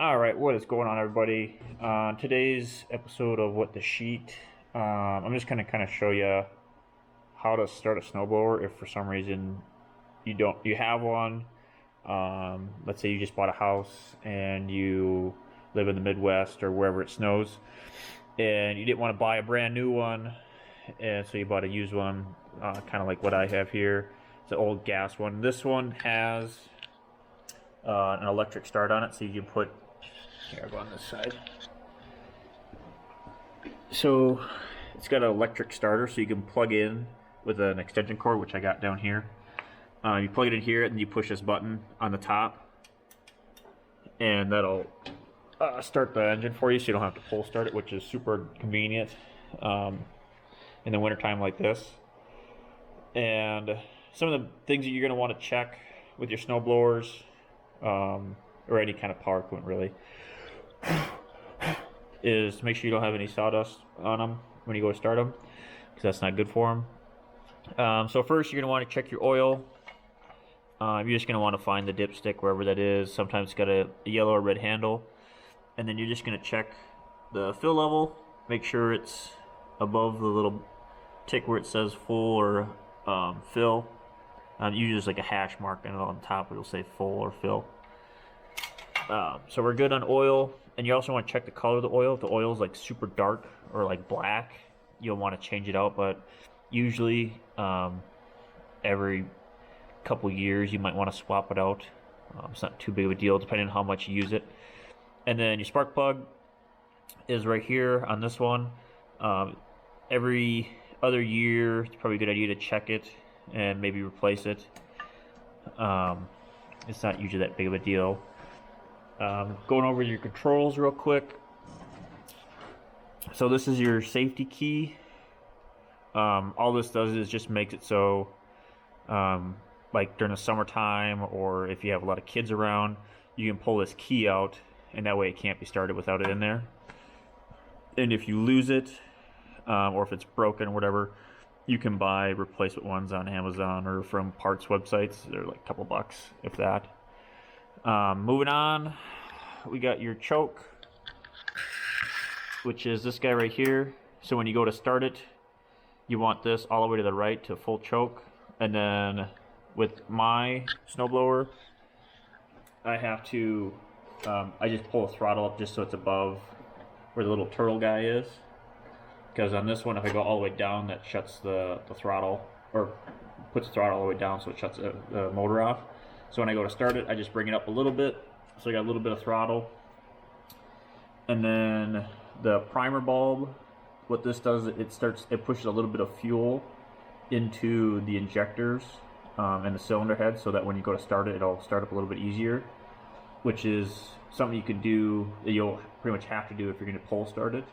All right, what is going on, everybody? Today's episode of What the Sheet, I'm just gonna kind of show you how to start a snowblower if for some reason you have one. Let's say you just bought a house and you live in the Midwest or wherever it snows, and you didn't want to buy a brand new one, and so you bought a used one, kind of like what I have here. It's an old gas one. This one has an electric start on it, so you can put. Here, I'll go on this side. So it's got an electric starter, so you can plug in with an extension cord, which I got down here. You plug it in here, and you push this button on the top, and that'll start the engine for you, so you don't have to pull start it, which is super convenient in the wintertime like this. And some of the things that you're going to want to check with your snow blowers, or any kind of power equipment really, is to make sure you don't have any sawdust on them when you go to start them, because that's not good for them. So first you're going to want to check your oil. You're just going to want to find the dipstick wherever that is. Sometimes it's got a yellow or red handle. And then you're just going to check the fill level. Make sure it's above the little tick where it says full or fill. Usually there's like a hash mark on the top where it'll say full or fill. So we're good on oil. And you also want to check the color of the oil. If the oil is like super dark or like black, you'll want to change it out. But usually every couple years you might want to swap it out. It's not too big of a deal depending on how much you use it. And then your spark plug is right here on this one. Every other year it's probably a good idea to check it and maybe replace it. It's not usually that big of a deal. Going over your controls real quick. So this is your safety key. All this does is just makes it so like during the summertime, or if you have a lot of kids around, you can pull this key out, and that way it can't be started without it in there. And if you lose it, or if it's broken or whatever, you can buy replacement ones on Amazon or from parts websites. They're like a couple bucks, if that. Moving on, we got your choke, which is this guy right here. So when you go to start it, you want this all the way to the right to full choke. And then with my snowblower, I have to, I just pull the throttle up just so it's above where the little turtle guy is. Because on this one, if I go all the way down, that shuts the throttle, or puts the throttle all the way down, so it shuts the motor off. So when I go to start it, I just bring it up a little bit, so I got a little bit of throttle. And then the primer bulb, what this does, it pushes a little bit of fuel into the injectors and the cylinder head, so that when you go to start it, it'll start up a little bit easier, which is something you can do, that you'll pretty much have to do if you're going to pull start it.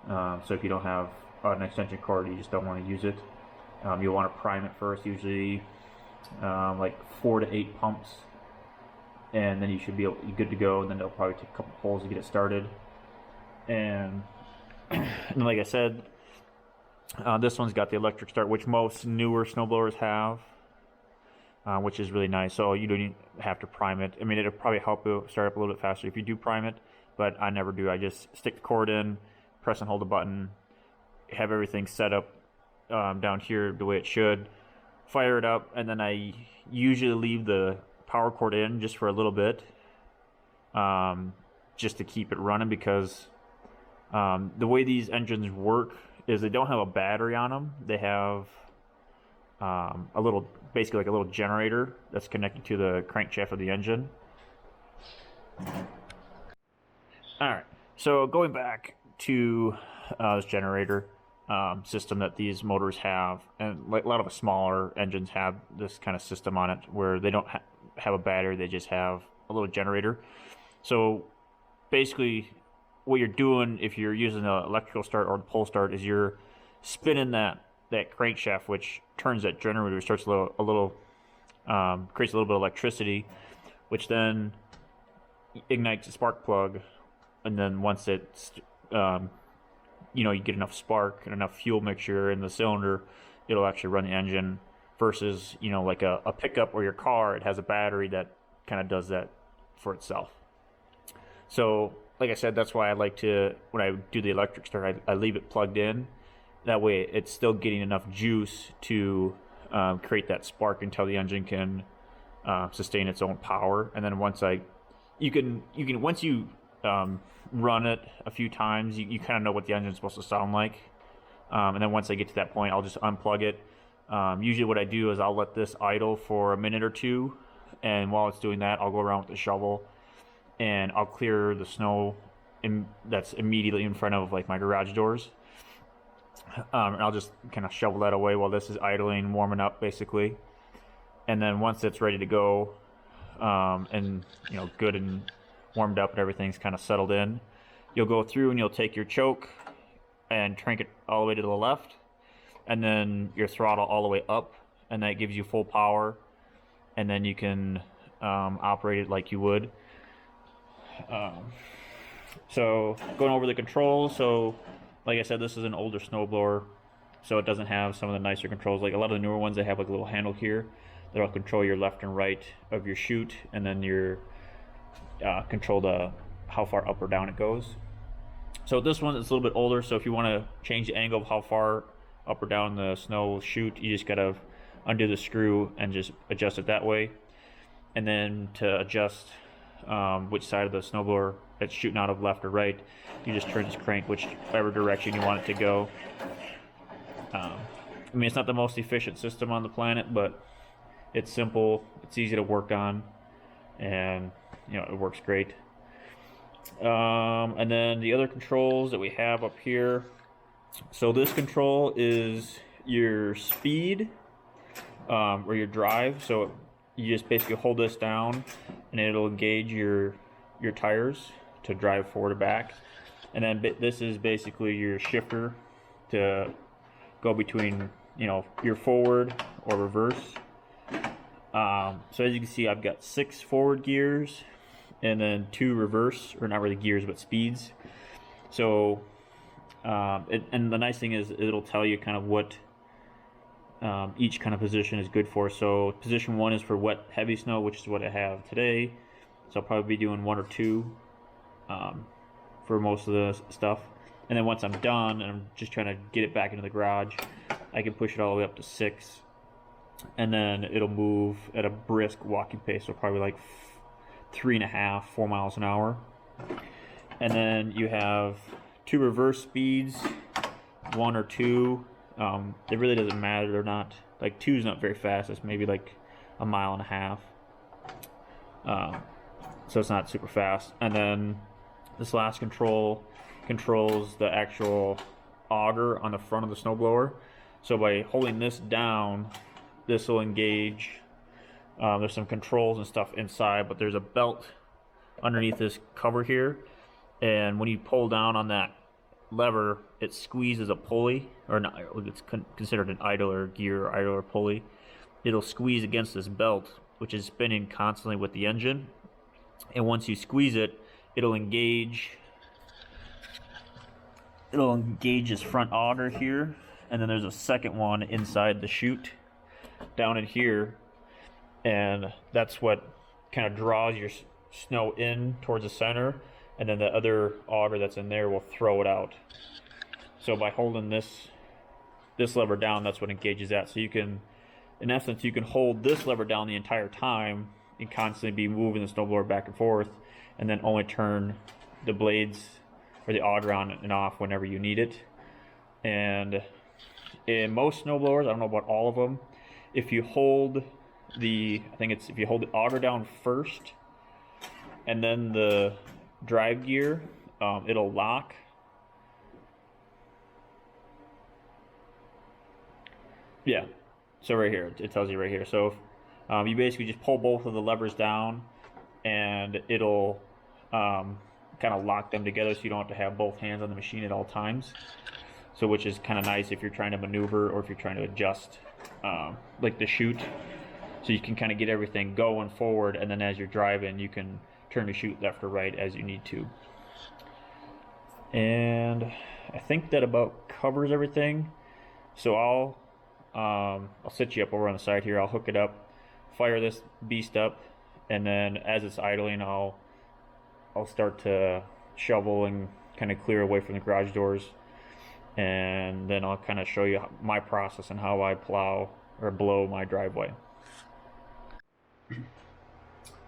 So if you don't have an extension cord, you just don't want to use it. You'll want to prime it first, usually like 4 to 8 pumps, and then you should be good to go. And then it'll probably take a couple pulls to get it started. And like I said, this one's got the electric start, which most newer snowblowers have, which is really nice. So you don't even have to prime it. I mean, it'll probably help you start up a little bit faster if you do prime it, but I never do. I just stick the cord in, press and hold the button, have everything set up down here the way it should, fire it up, and then I usually leave the power cord in just for a little bit, just to keep it running, because the way these engines work is they don't have a battery on them. They have a little, basically like a little generator that's connected to the crankshaft of the engine. Alright, so going back to this generator system that these motors have, and like a lot of the smaller engines have this kind of system on it where they don't have a battery, they just have a little generator. So basically what you're doing if you're using the electrical start or the pull start is you're spinning that crankshaft, which turns that generator, starts creates a little bit of electricity, which then ignites the spark plug. And then once it's you get enough spark and enough fuel mixture in the cylinder, it'll actually run the engine, versus like a pickup or your car, it has a battery that kind of does that for itself. So like I said, that's why I like to, when I do the electric start, I leave it plugged in. That way it's still getting enough juice to create that spark until the engine can sustain its own power. And then once you can once you run it a few times, you kind of know what the engine's supposed to sound like. And then once I get to that point, I'll just unplug it. Usually what I do is I'll let this idle for a minute or two, and while it's doing that, I'll go around with the shovel and I'll clear the snow that's immediately in front of like my garage doors. And I'll just kind of shovel that away while this is idling, warming up basically. And then once it's ready to go, and good and warmed up and everything's kind of settled in, you'll go through and you'll take your choke and crank it all the way to the left, and then your throttle all the way up, and that gives you full power, and then you can operate it like you would. So going over the controls, so like I said, this is an older snowblower, so it doesn't have some of the nicer controls. Like a lot of the newer ones, they have like a little handle here that'll control your left and right of your chute, and then your control how far up or down it goes. So this one is a little bit older, so if you want to change the angle of how far up or down the snow chute, you just gotta undo the screw and just adjust it that way. And then to adjust which side of the snowblower it's shooting out of, left or right, you just turn this crank whichever direction you want it to go. I mean, it's not the most efficient system on the planet, but it's simple, it's easy to work on, and it works great. And then the other controls that we have up here, so this control is your speed or your drive. So you just basically hold this down and it'll engage your tires to drive forward or back. And then this is basically your shifter to go between your forward or reverse. So as you can see, I've got 6 forward gears and then 2 reverse, or not really gears but speeds. So and the nice thing is it'll tell you kind of what each kind of position is good for. So position 1 is for wet heavy snow, which is what I have today, so I'll probably be doing 1 or 2 for most of the stuff. And then once I'm done and I'm just trying to get it back into the garage, I can push it all the way up to 6, and then it'll move at a brisk walking pace, so probably like 3.5, 4 miles an hour. And then you have 2 reverse speeds, 1 or 2. It really doesn't matter. They're not like 2 is not very fast. It's maybe like 1.5 miles. So it's not super fast. And then this last control controls the actual auger on the front of the snowblower. So by holding this down, this will engage. There's some controls and stuff inside, but there's a belt underneath this cover here, and when you pull down on that lever, it squeezes a pulley, or not, it's considered an idler gear or idler pulley. It'll squeeze against this belt, which is spinning constantly with the engine, and once you squeeze it, it'll engage this front auger here, and then there's a second one inside the chute down in here, and that's what kind of draws your snow in towards the center, and then the other auger that's in there will throw it out. So by holding this lever down, that's what engages that. So you can, in essence, you can hold this lever down the entire time and constantly be moving the snowblower back and forth, and then only turn the blades or the auger on and off whenever you need it. And in most snowblowers, I don't know about all of them, if you hold if you hold the auger down first and then the drive gear, it'll lock. Yeah, so right here, it tells you right here. So you basically just pull both of the levers down and it'll kind of lock them together, so you don't have to have both hands on the machine at all times. So which is kind of nice if you're trying to maneuver or if you're trying to adjust like the chute. So you can kind of get everything going forward, and then as you're driving, you can turn the chute left or right as you need to. And I think that about covers everything. So I'll set you up over on the side here. I'll hook it up, fire this beast up, and then as it's idling, I'll I'll start to shovel and kind of clear away from the garage doors, and then I'll kind of show you my process and how I plow or blow my driveway.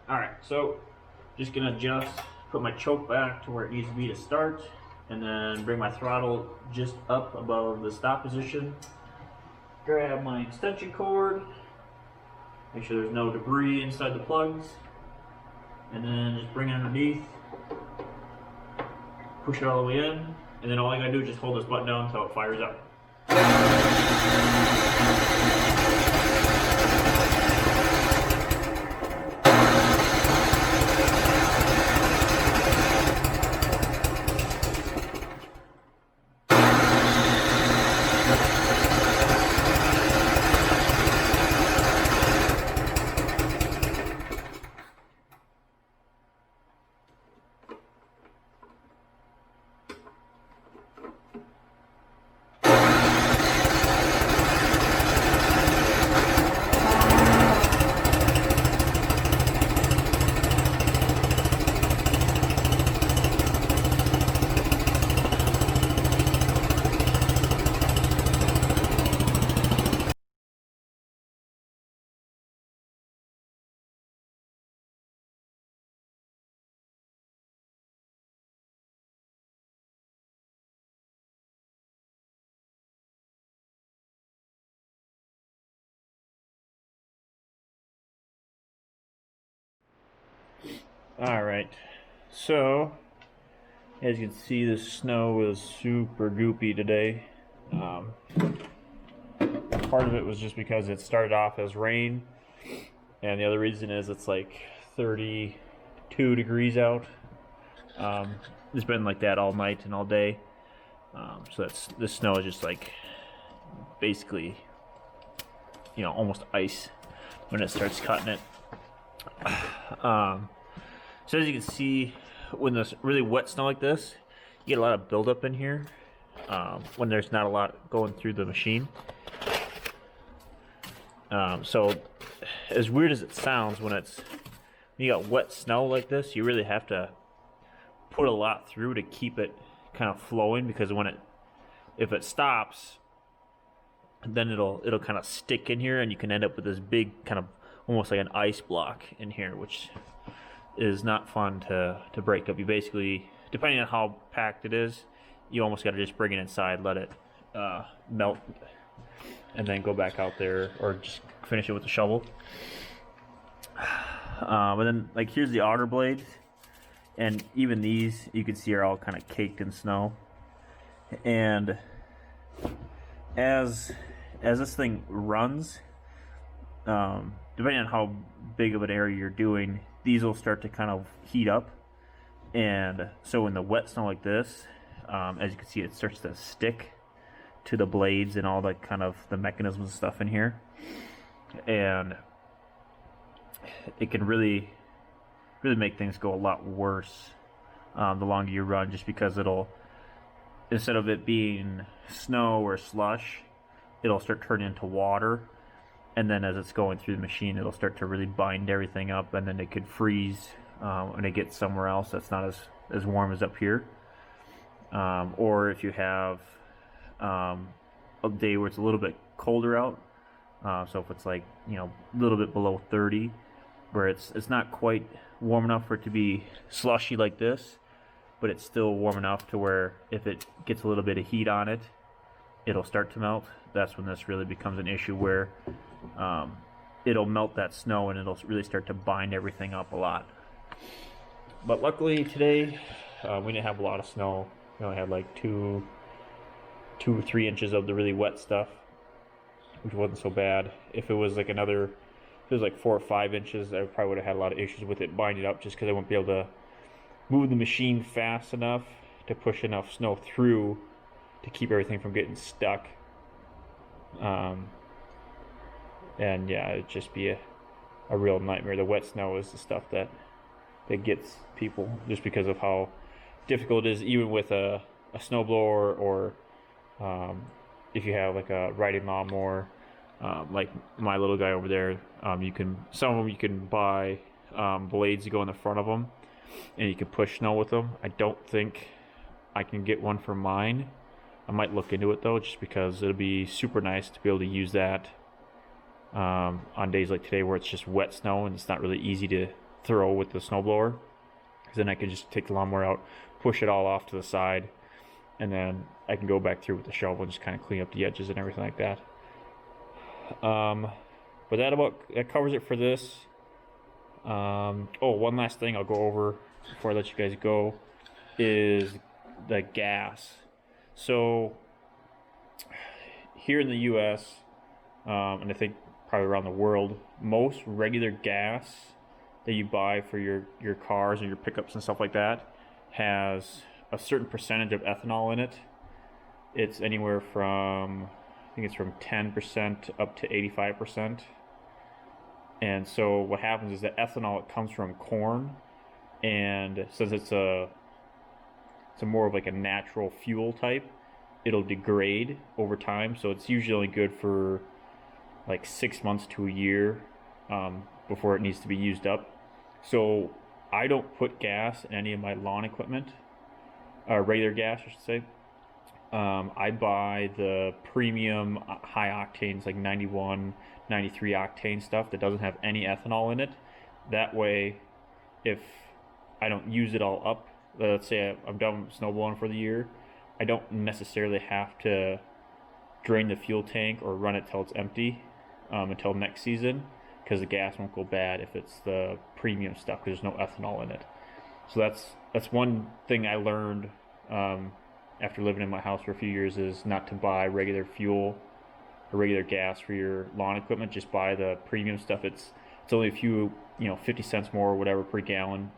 Alright, so just gonna put my choke back to where it needs to be to start, and then bring my throttle just up above the stop position. Grab my extension cord, make sure there's no debris inside the plugs, and then just bring it underneath, push it all the way in, and then all I gotta do is just hold this button down until it fires up. Alright, so as you can see, the snow is super goopy today. Part of it was just because it started off as rain, and the other reason is it's like 32 degrees out. It's been like that all night and all day. So this snow is just like basically, almost ice when it starts cutting it. So as you can see, when there's really wet snow like this, you get a lot of buildup in here when there's not a lot going through the machine. So as weird as it sounds, when you got wet snow like this, you really have to put a lot through to keep it kind of flowing, because if it stops, then it'll kind of stick in here, and you can end up with this big kind of almost like an ice block in here, which is not fun to break up. You basically, depending on how packed it is, you almost got to just bring it inside, let it melt, and then go back out there, or just finish it with a shovel. But then, like, here's the outer blades, and even these you can see are all kind of caked in snow. And as this thing runs, depending on how big of an area you're doing, these will start to kind of heat up. And so in the wet snow like this, as you can see, it starts to stick to the blades and all the kind of the mechanisms and stuff in here, and it can really make things go a lot worse the longer you run, just because instead of it being snow or slush, it'll start turning into water, and then as it's going through the machine, it'll start to really bind everything up, and then it could freeze when it gets somewhere else that's not as warm as up here. Or if you have a day where it's a little bit colder out, so if it's like a little bit below 30, where it's not quite warm enough for it to be slushy like this, but it's still warm enough to where if it gets a little bit of heat on it, it'll start to melt. That's when this really becomes an issue, where it'll melt that snow and it'll really start to bind everything up a lot. But luckily today we didn't have a lot of snow. We only had like 2 or 3 inches of the really wet stuff, which wasn't so bad. If it was like 4 or 5 inches, I probably would have had a lot of issues with it binding up, just because I wouldn't be able to move the machine fast enough to push enough snow through to keep everything from getting stuck. And yeah, it'd just be a real nightmare. The wet snow is the stuff that gets people, just because of how difficult it is, even with a snowblower, or if you have like a riding lawnmower, like my little guy over there. Some of them you can buy blades to go in the front of them, and you can push snow with them. I don't think I can get one for mine. I might look into it though, just because it'll be super nice to be able to use that on days like today where it's just wet snow and it's not really easy to throw with the snowblower. Because then I can just take the lawnmower out, push it all off to the side, and then I can go back through with the shovel and just kind of clean up the edges and everything like that. But that covers it for this. One last thing I'll go over before I let you guys go is the gas. So here in the US, and I think probably around the world, most regular gas that you buy for your cars or your pickups and stuff like that has a certain percentage of ethanol in it. It's anywhere from, I think it's from 10% up to 85%. And so what happens is that ethanol, it comes from corn, and since it's a more of like a natural fuel type, it'll degrade over time. So it's usually only good for like 6 months to a year before it needs to be used up. So I don't put gas in any of my lawn equipment, regular gas, I should say. I buy the premium high octanes, like 91, 93 octane stuff that doesn't have any ethanol in it. That way, if I don't use it all up, let's say I'm done snowblowing for the year, I don't necessarily have to drain the fuel tank or run it till it's empty until next season, because the gas won't go bad if it's the premium stuff, because there's no ethanol in it. So that's one thing I learned after living in my house for a few years, is not to buy regular fuel or regular gas for your lawn equipment. Just buy the premium stuff. It's only a few, 50 cents more or whatever per gallon,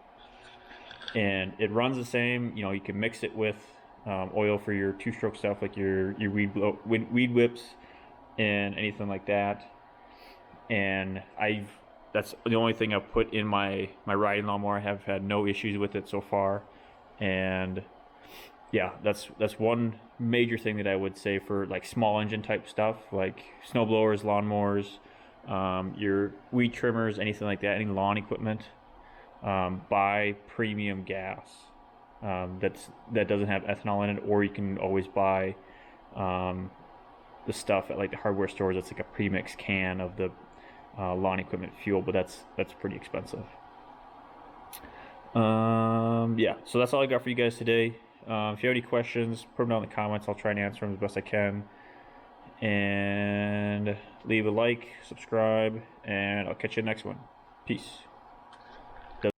and it runs the same. You can mix it with oil for your two-stroke stuff, like your weed whips and anything like that. And that's the only thing I've put in my riding lawnmower. I have had no issues with it so far, and yeah, that's one major thing that I would say for like small engine type stuff, like snow blowers, lawnmowers, your weed trimmers, anything like that, any lawn equipment. Buy premium gas that doesn't have ethanol in it, or you can always buy the stuff at like the hardware stores. That's like a premix can of the lawn equipment fuel, but that's pretty expensive. Yeah, so that's all I got for you guys today. If you have any questions, put them down in the comments. I'll try and answer them as best I can. And leave a like, subscribe, and I'll catch you in the next one. Peace.